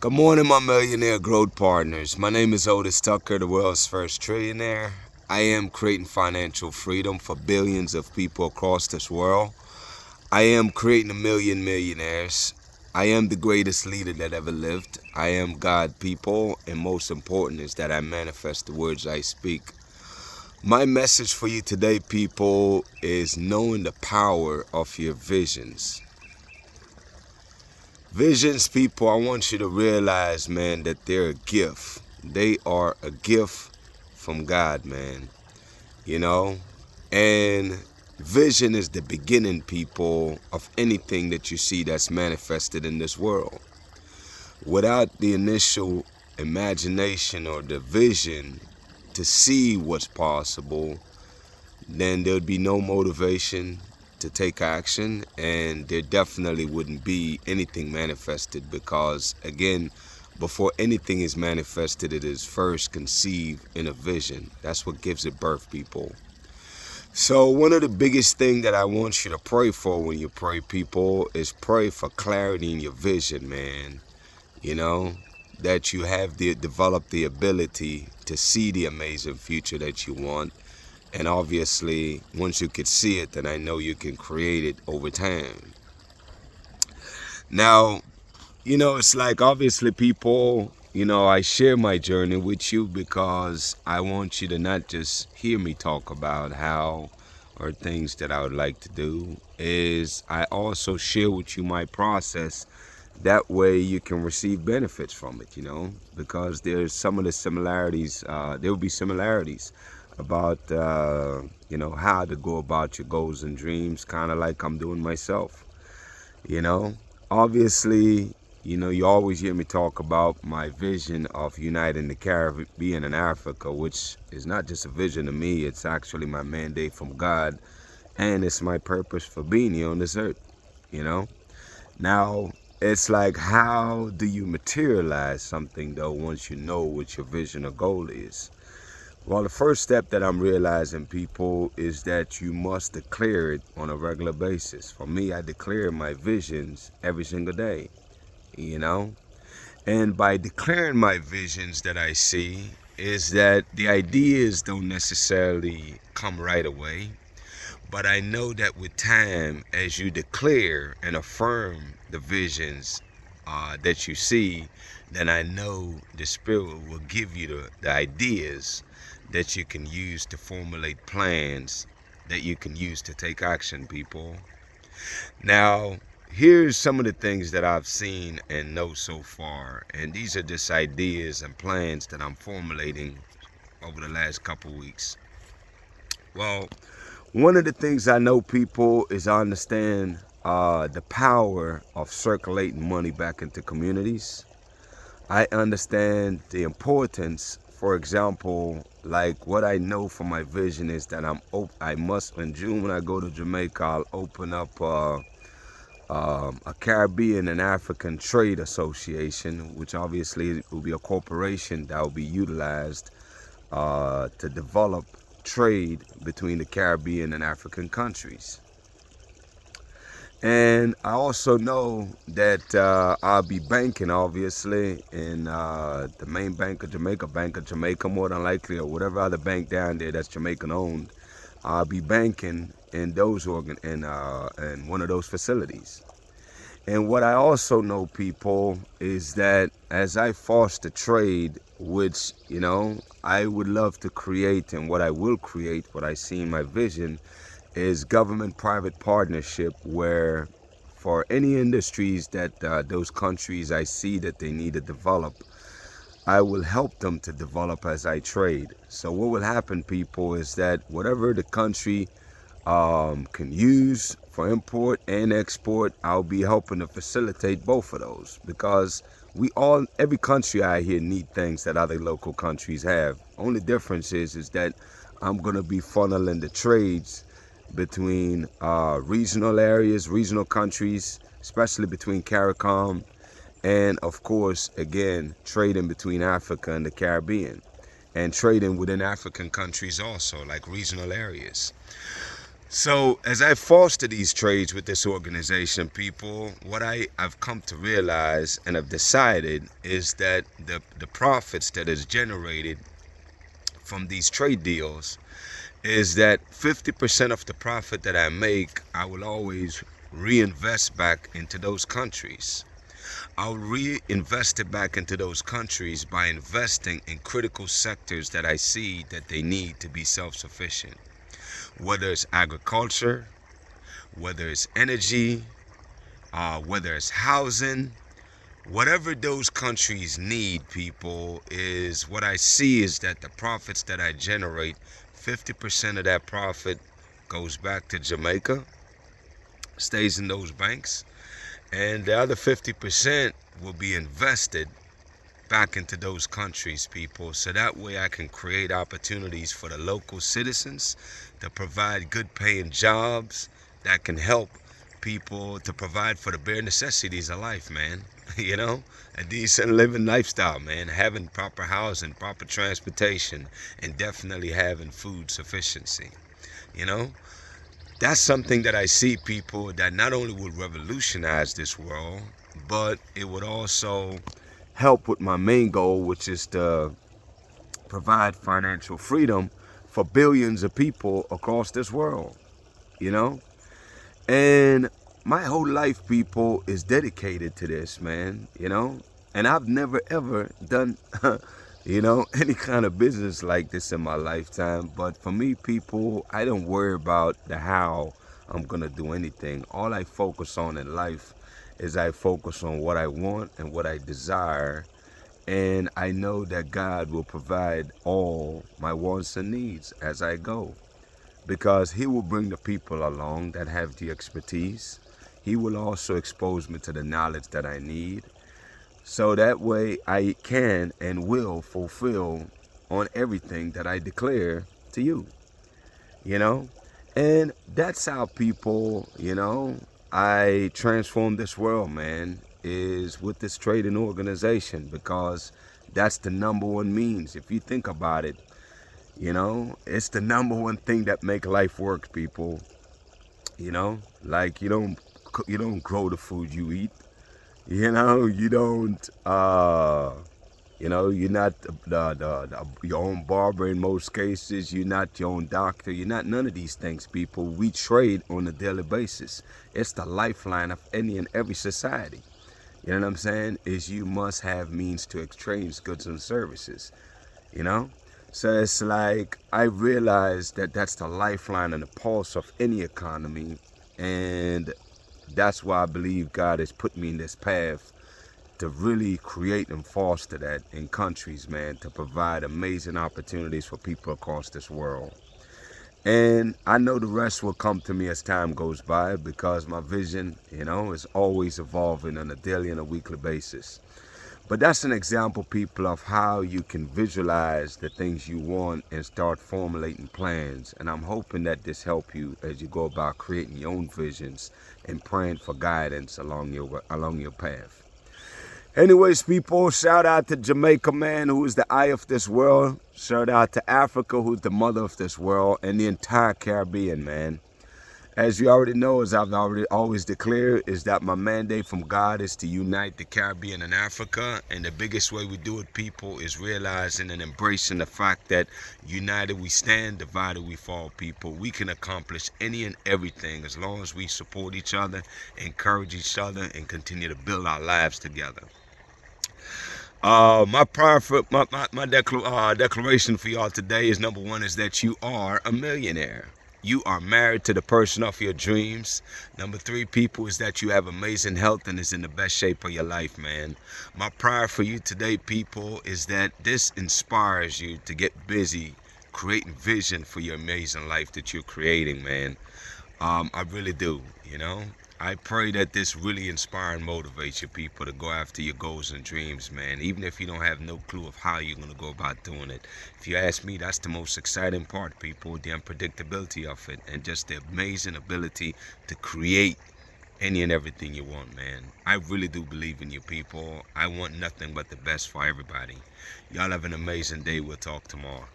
Good morning, my millionaire growth partners. My name is Otis Tucker, the world's first trillionaire. I am creating financial freedom for billions of people across this world. I am creating a million millionaires. I am the greatest leader that ever lived. I am God, people, and most important is that I manifest the words I speak. My message for you today, people, is knowing the power of your visions. Visions, people, I want you to realize, man, that they're a gift. They are a gift from God, man. You know? And vision is the beginning, people, of anything that you see that's manifested in this world. Without the initial imagination or the vision to see what's possible, then there'd be no motivation to take action, and there definitely wouldn't be anything manifested because, again, before anything is manifested, it is first conceived in a vision. That's what gives it birth, people. So one of the biggest things that I want you to pray for when you pray, people, is pray for clarity in your vision, man. You know, that you have developed the ability to see the amazing future that you want. And obviously, once you can see it, then I know you can create it over time. Now, it's like obviously people, I share my journey with you because I want you to not just hear me talk about how or things that I would like to do, is I also share with you my process. That way you can receive benefits from it, because there's some of the similarities, there will be similarities about, how to go about your goals and dreams, kind of like I'm doing myself, you know. Obviously, you always hear me talk about my vision of uniting the Caribbean and Africa, which is not just a vision to me, it's actually my mandate from God, and it's my purpose for being here on this earth, you know. Now, it's like, how do you materialize something, though, once you know what your vision or goal is? Well, the first step that I'm realizing, people, is that you must declare it on a regular basis. For me, I declare my visions every single day, you know? And by declaring my visions that I see, is that the ideas don't necessarily come right away. But I know that with time, as you declare and affirm the visions that you see, then I know the Spirit will give you the ideas that you can use to formulate plans that you can use to take action, people. Now, here's some of the things that I've seen and know so far. And these are just ideas and plans that I'm formulating over the last couple weeks. Well, one of the things I know, people, is I understand the power of circulating money back into communities. I understand the importance, for example, like what I know from my vision is that I must, in June when I go to Jamaica, I'll open up a Caribbean and African Trade Association, which obviously will be a corporation that will be utilized to develop trade between the Caribbean and African countries. And I also know that I'll be banking, obviously, in the main Bank of Jamaica, more than likely, or whatever other bank down there that's Jamaican owned. I'll be banking in those in one of those facilities. And what I also know, people, is that as I foster trade, which, I would love to create, and what I will create, what I see in my vision, is government-private partnership where for any industries that those countries I see that they need to develop, I will help them to develop as I trade. So what will happen, people, is that whatever the country can use for import and export, I'll be helping to facilitate both of those, because every country out here need things that other local countries have. Only difference is that I'm going to be funneling the trades between regional areas, regional countries, especially between CARICOM, and of course, again, trading between Africa and the Caribbean, and trading within African countries also, like regional areas. So as I foster these trades with this organization, people, what I've come to realize and have decided is that the profits that is generated from these trade deals is that 50% of the profit that I make, I will always reinvest back into those countries. I'll reinvest it back into those countries by investing in critical sectors that I see that they need to be self-sufficient. Whether it's agriculture, whether it's energy, whether it's housing, whatever those countries need, people, is what I see is that the profits that I generate, 50% of that profit goes back to Jamaica, stays in those banks, and the other 50% will be invested back into those countries, people, so that way I can create opportunities for the local citizens to provide good paying jobs that can help people to provide for the bare necessities of life, man. You know, a decent living lifestyle, man, having proper housing, proper transportation, and definitely having food sufficiency. You know, that's something that I see, people, that not only would revolutionize this world, but it would also help with my main goal, which is to provide financial freedom for billions of people across this world, you know? And my whole life, people, is dedicated to this, man, you know? And I've never ever done, any kind of business like this in my lifetime. But for me, people, I don't worry about the how I'm gonna do anything. All I focus on in life is I focus on what I want and what I desire. And I know that God will provide all my wants and needs as I go, because He will bring the people along that have the expertise. He will also expose me to the knowledge that I need, so that way I can and will fulfill on everything that I declare to you, you know? And that's how, people, I transform this world, man, is with this trading organization, because that's the number one means. If you think about it, it's the number one thing that make life work, people. Like you don't grow the food you eat. You don't you're not your own barber in most cases. You're not your own doctor. You're not none of these things, people. We trade on a daily basis. It's the lifeline of any and every society. You know what I'm saying? Is you must have means to exchange goods and services. You know? So it's like I realize that that's the lifeline and the pulse of any economy. And that's why I believe God has put me in this path to really create and foster that in countries, man, to provide amazing opportunities for people across this world. And I know the rest will come to me as time goes by, because my vision, is always evolving on a daily and a weekly basis. But that's an example, people, of how you can visualize the things you want and start formulating plans. And I'm hoping that this help you as you go about creating your own visions and praying for guidance along your path. Anyways, people, shout out to Jamaica, man, who is the eye of this world. Shout out to Africa, who's the mother of this world, and the entire Caribbean, man. As you already know, as I've already always declared, is that my mandate from God is to unite the Caribbean and Africa. And the biggest way we do it, people, is realizing and embracing the fact that united we stand, divided we fall, people. We can accomplish any and everything as long as we support each other, encourage each other, and continue to build our lives together. My prayer for my declaration for y'all today is, number one, is that you are a millionaire. You are married to the person of your dreams. Number three, people, is that you have amazing health and is in the best shape of your life, man. My prayer for you today, people, is that this inspires you to get busy creating vision for your amazing life that you're creating, man. I really do, I pray that this really inspires and motivates your people to go after your goals and dreams, man, even if you don't have no clue of how you're going to go about doing it. If you ask me, that's the most exciting part, people, the unpredictability of it, and just the amazing ability to create any and everything you want, man. I really do believe in you, people. I want nothing but the best for everybody. Y'all have an amazing day. We'll talk tomorrow.